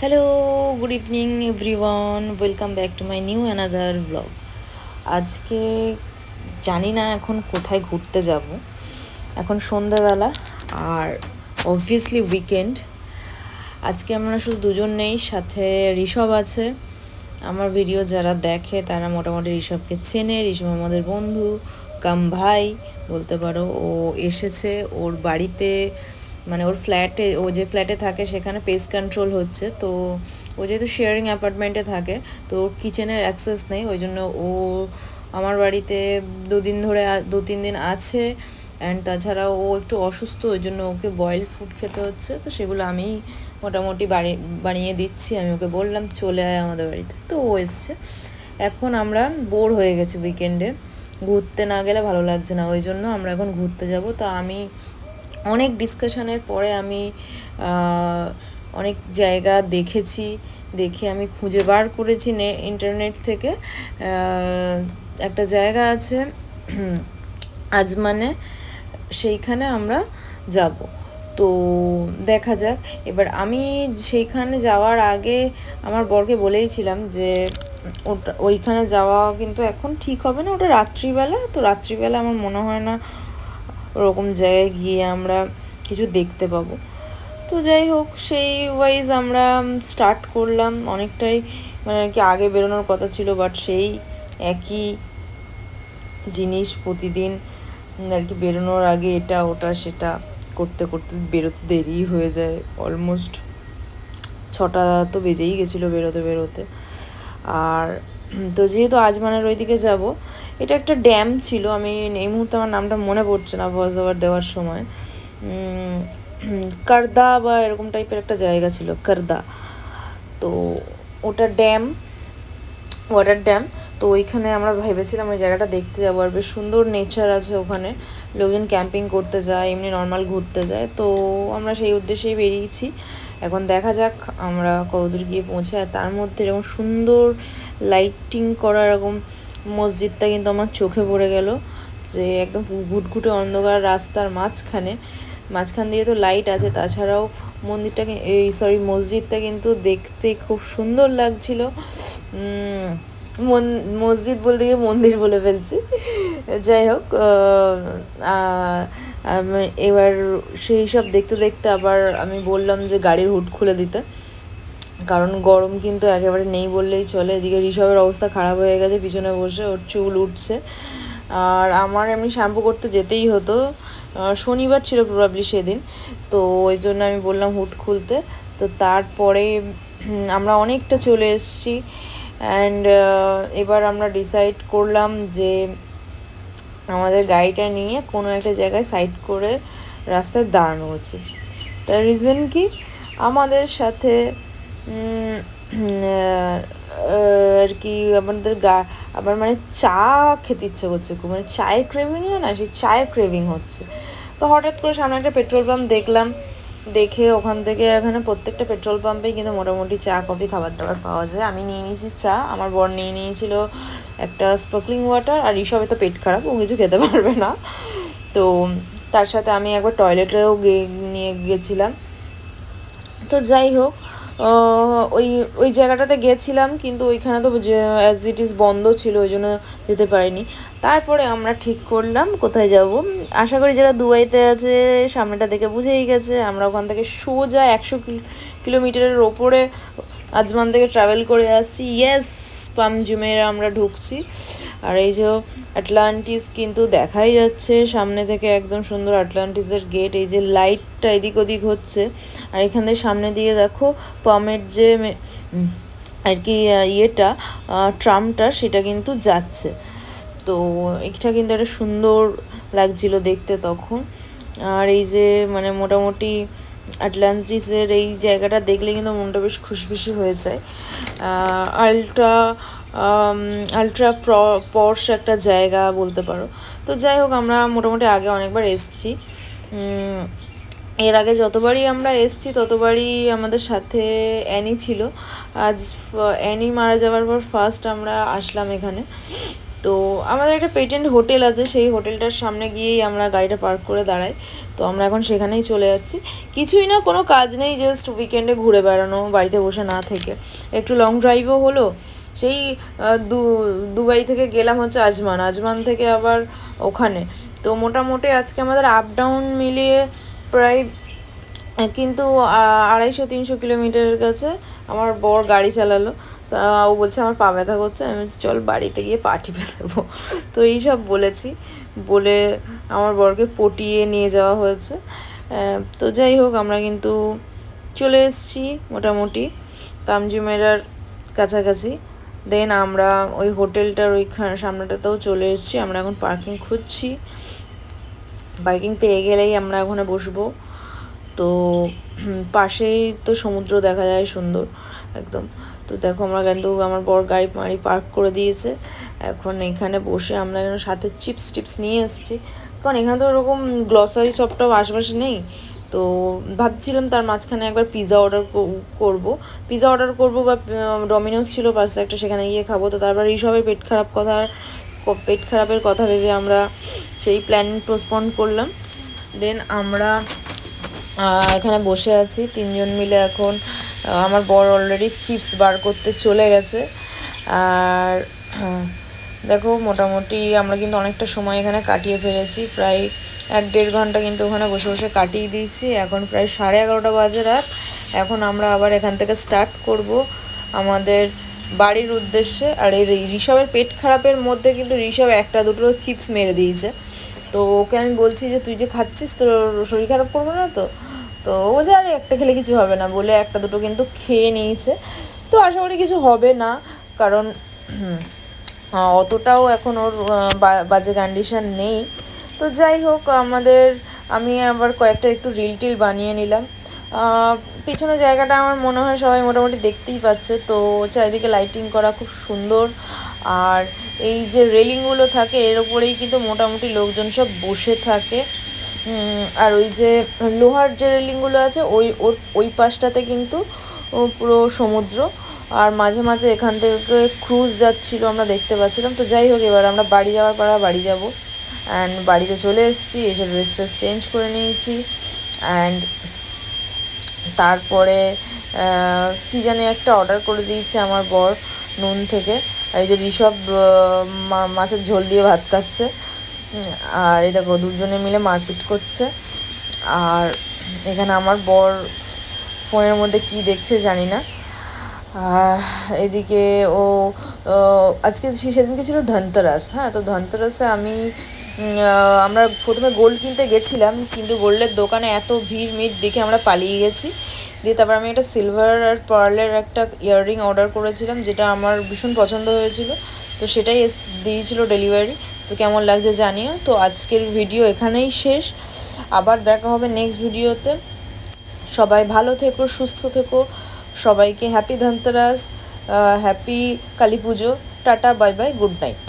Hello, good evening everyone, welcome back to my new another blog. আজকে জানি না এখন কোথায় ঘুরতে যাব। এখন সন্ধ্যাবেলা আর অবভিয়াসলি উইকেন্ড। আজকে আমরা শুধু দুজন নেই, সাথে ঋষভ আছে। আমার ভিডিও যারা দেখে তারা মোটামুটি ঋষভকে চেনে। ঋষভ আমাদের বন্ধু কাম ভাই বলতে পারো। ও এসেছে ওর বাড়িতে, মানে ওর ফ্ল্যাটে, ও যে ফ্ল্যাটে থাকে সেখানে পেস্ট কন্ট্রোল হচ্ছে। তো ও যেহেতু শেয়ারিং অ্যাপার্টমেন্টে থাকে, তো ওর কিচেনের অ্যাক্সেস নেই, ওই জন্য ও আমার বাড়িতে দু তিন দিন আছে। অ্যান্ড তাছাড়াও ও একটু অসুস্থ, ওই জন্য ওকে বয়েলড ফুড খেতে হচ্ছে। তো সেগুলো আমি মোটামুটি বানিয়ে দিচ্ছি। আমি ওকে বললাম চলে আয় আমাদের বাড়িতে, তো ও এসছে। এখন আমরা বোর হয়ে গেছি উইকেন্ডে, ঘুরতে না গেলে ভালো লাগছে না, ওই জন্য আমরা এখন ঘুরতে যাব। তো আমি অনেক ডিসকাশনের পরে আমি অনেক জায়গা দেখে আমি খুঁজে বার করেছি ইন্টারনেট থেকে। একটা জায়গা আছে আজমানে, সেইখানে আমরা যাব। তো দেখা যাক। এবার আমি সেইখানে যাওয়ার আগে আমার বরকে বলেইছিলাম যে ওইখানে যাওয়া কিন্তু এখন ঠিক হবে না, ওটা রাত্রিবেলা। তো রাত্রিবেলা আমার মনে হয় না ওরকম জায়গায় গিয়ে আমরা কিছু দেখতে পাবো। তো যাই হোক, সেই ওয়াইজ আমরা স্টার্ট করলাম। অনেকটাই মানে আর কি আগে বেরোনোর কথা ছিল, বাট সেই একই জিনিস প্রতিদিন আর কি, বেরোনোর আগে এটা ওটা সেটা করতে করতে বেরোতে দেরি হয়ে যায়। অলমোস্ট 6টা তো বেজেই গেছিলো বেরোতে। আর তো যেহেতু আজমানের ওইদিকে যাব, এটা একটা ড্যাম ছিল, আমি এই মুহূর্তে আমার নামটা মনে পড়ছে না ভয়েস ওভার দেওয়ার সময়। কারদা বা এরকম টাইপের একটা জায়গা ছিল, কারদা। তো ওটা ড্যাম, ওয়াটার ড্যাম। তো ওইখানে আমরা ভেবেছিলাম ওই জায়গাটা দেখতে যাবো। আর বেশ সুন্দর নেচার আছে ওখানে, লোকজন ক্যাম্পিং করতে যায়, এমনি নর্মাল ঘুরতে যায়। তো আমরা সেই উদ্দেশ্যেই বেরিয়েছি। এখন দেখা যাক আমরা কতদূর গিয়ে পৌঁছে। আর তার মধ্যে এরকম সুন্দর লাইটিং করা এরকম মসজিদটা কিন্তু আমার চোখে পড়ে গেল, যে একদম ঘুটঘুটে অন্ধকার রাস্তার মাঝখান দিয়ে তো লাইট আছে। তাছাড়াও মসজিদটা কিন্তু দেখতে খুব সুন্দর লাগছিল। মসজিদ বলতে গিয়ে মন্দির বলে ফেলছি। যাই হোক, এবার সেই সব দেখতে দেখতে আবার আমি বললাম যে গাড়ির হুড খুলে দিতে, কারণ গরম কিন্তু একেবারে নেই বললেই চলে। এদিকে ঋষভের অবস্থা খারাপ হয়ে গেছে, পিছনে বসে ওর চুল উঠছে। আর আমার এমনি শ্যাম্পু করতে যেতেই হতো, শনিবার ছিল প্রবাবলি সেদিন। তো ওই জন্য আমি বললাম হুড খুলতে। তো তারপরে আমরা অনেকটা চলে এসেছি। অ্যান্ড এবার আমরা ডিসাইড করলাম যে আমাদের গাড়িটা নিয়ে কোনো একটা জায়গায় সাইড করে রাস্তায় দাঁড়ানো উচিত। তার রিজন কি, আমাদের সাথে আর কি আমাদের আবার মানে চা খেতে ইচ্ছে করছে খুব, মানে চায়ের ক্রেভিং হয় না, সেই চায়ের ক্রেভিং হচ্ছে। তো হঠাৎ করে সামনে একটা পেট্রোল পাম্প দেখলাম, দেখে ওখান থেকে এখানে প্রত্যেকটা পেট্রোল পাম্পেই কিন্তু মোটামুটি চা কফি খাবার দাবার পাওয়া যায়। আমি নিয়ে নিয়েছি চা, আমার বর নিয়ে নিয়েছিল একটা স্পার্কলিং ওয়াটার। আর ঋষভে তো পেট খারাপ, ও কিছু খেতে পারবে না। তো তার সাথে আমি একবার টয়লেটেও নিয়ে গেছিলাম। তো যাই হোক, ওই ওই জায়গাটাতে গেছিলাম, কিন্তু ওইখানে তো অ্যাজ ইট ইজ বন্ধ ছিল, ওই জন্য যেতে পারিনি। তারপরে আমরা ঠিক করলাম কোথায় যাব। আশা করি যারা দুবাইতে আছে সামনেটা দেখে বুঝেই গেছে। আমরা ওখান থেকে সোজা 100 কিলোমিটারের ওপরে আজমান থেকে ট্রাভেল করে আসছি। ইয়েস, পাম জুমেরা আমরা ঢুকছি। আর এই যে আটলান্টিস কিন্তু দেখাই যাচ্ছে সামনে থেকে, একদম সুন্দর আটলান্টিসের গেট। এই যে লাইটটা এদিক ওদিক হচ্ছে, আর এখান থেকে সামনে দিয়ে দেখো পামের যে আর কি ইয়েটা, ট্রামটা, সেটা কিন্তু যাচ্ছে। তো এটা কিন্তু একটা সুন্দর লাগছিল দেখতে তখন। আর এই যে মানে মোটামুটি আটলান্টিসের এই জায়গাটা দেখলে কিন্তু মনটা বেশ খুশি খুশি হয়ে যায়। আলট্রা আলট্রা পর্শ একটা জায়গা বলতে পারো। তো যাই হোক, আমরা মোটামুটি আগে অনেকবার এসেছি। এর আগে যতবারই আমরা এসেছি ততবারই আমাদের সাথে অ্যানি ছিল। আজ অ্যানি মারা যাওয়ার পর ফার্স্ট আমরা আসলাম এখানে। তো আমাদের একটা পেটেন্ট হোটেল আছে, সেই হোটেলটার সামনে গিয়েই আমরা গাড়িটা পার্ক করে দাঁড়াই। তো আমরা এখন সেখানেই চলে যাচ্ছি। কিছুই না, কোনো কাজ নেই, জাস্ট উইকেন্ডে ঘুরে বেড়ানো, বাড়িতে বসে না থেকে। একটু লং ড্রাইভও হলো। সেই দুবাই থেকে গেলাম হচ্ছে আজমান থেকে আবার ওখানে। তো মোটামুটি আজকে আমাদের আপ ডাউন মিলিয়ে প্রায় কিন্তু 250-300 কিলোমিটারের কাছে আমার বর গাড়ি চালালো। তা ও বলছে আমার পা ব্যথা করছে, আমি বলছি চল বাড়িতে গিয়ে পা টিপে দেবো। তো এইসব বলেছি, বলে আমার বরকে পটিয়ে নিয়ে যাওয়া হয়েছে। তো যাই হোক, আমরা কিন্তু চলে এসেছি মোটামুটি তামজিমেরার কাছাকাছি। দেন আমরা ওই হোটেলটার ওইখানে সামনেটাতেও চলে এসেছি। আমরা এখন পার্কিং খুঁজছি, পার্কিং পেয়ে গেলেই আমরা ওখানে বসবো। তো পাশেই তো সমুদ্র দেখা যায় সুন্দর একদম। তো দেখো আমরা কিন্তু আমার বর গাড়ি পার্ক করে দিয়েছে। এখন এখানে বসে আমরা সাথে চিপস টিপস নিয়ে এসেছি, কারণ এখানে তো ওরকম গ্লসারি শপটাও আশেপাশে নেই। তো ভাবছিলাম তার মাঝখানে একবার পিৎজা অর্ডার করব বা ডমিনোস ছিল পাশে একটা, সেখানে গিয়ে খাবো। তো তারপর এইসবের পেট খারাপের কথা ভেবে আমরা সেই প্ল্যানিং পোস্টপন করলাম। দেন আমরা এখানে বসে আছি 3জন মিলে। এখন আমার বর অলরেডি চিপস বার করতে চলে গেছে। আর দেখো মোটামুটি আমরা কিন্তু অনেকটা সময় এখানে কাটিয়ে ফেলেছি, প্রায় 1-1.5 ঘন্টা কিন্তু ওখানে বসে বসে কাটিয়ে দিয়েছি। এখন প্রায় 11:30 বাজে রাত। এখন আমরা আবার এখান থেকে স্টার্ট করব আমাদের বাড়ির উদ্দেশ্যে। আর এই ঋষভের পেট খারাপের মধ্যে কিন্তু ঋষভ 1-2 চিপস মেরে দিয়েছে। তো ওকে আমি বলছি যে তুই যে খাচ্ছিস তোর শরীর খারাপ করবে না তো? তো ও যে আরে একটা খেলে কিছু হবে না বলে 1-2 কিন্তু খেয়ে নিয়েছে। তো আশা করি কিছু হবে না, কারণ অতটাও এখন ওর বাজে কন্ডিশন নেই। তো যাই হোক, আমি আবার কয়েকটা একটু রিল বানিয়ে নিলাম। পিছনের জায়গাটা আমার মনে হয় সবাই মোটামুটি দেখতেই পাচ্ছে। তো চারিদিকে লাইটিং করা খুব সুন্দর। আর এই যে রেলিংগুলো থাকে এর ওপরেই কিন্তু মোটামুটি লোকজন সব বসে থাকে। আর ওই যে লোহার যে রেলিংগুলো আছে ওই পাশটাতে কিন্তু পুরো সমুদ্র। আর মাঝে মাঝে এখান থেকে ক্রুজ যাচ্ছিলো, আমরা দেখতে পাচ্ছিলাম। তো যাই হোক, এবার আমরা বাড়ি যাওয়ার পাড়া বাড়ি যাব। অ্যান্ড বাড়িতে চলে এসেছি, এসে ড্রেস চেঞ্জ করে নিয়েছি। অ্যান্ড তারপরে কি জানি একটা অর্ডার করে দিয়েছে আমার বর নুন থেকে। আর এই যে ঋষভ মাছের ঝোল দিয়ে ভাত খাচ্ছে। আর এই দেখো 2জনে মিলে মারপিট করছে। আর এখানে আমার বর ফোনের মধ্যে কি দেখছে জানি না। এদিকে ও আজকে সেদিনকে ছিল ধনতেরাস। হ্যাঁ, তো ধনতেরাসে আমরা প্রথমে গোল্ড কিনতে গেছিলাম, কিন্তু গোল্ডের দোকানে এত ভিড় দেখে আমরা পালিয়ে গেছি। দিয়ে তারপর আমি একটা সিলভার আর পার্লের একটা ইয়াররিং অর্ডার করেছিলাম, যেটা আমার ভীষণ পছন্দ হয়েছিল। তো সেটাই দিয়েছিল ডেলিভারি। তো কেমন লাগছে জানিও। তো আজকের ভিডিও এখানেই শেষ, আবার দেখা হবে নেক্সট ভিডিওতে। সবাই ভালো থেকো, সুস্থ থেকো। সবাইকে হ্যাপি ধনতেরাস, হ্যাপি কালী পুজো। Tata, bye bye, good night.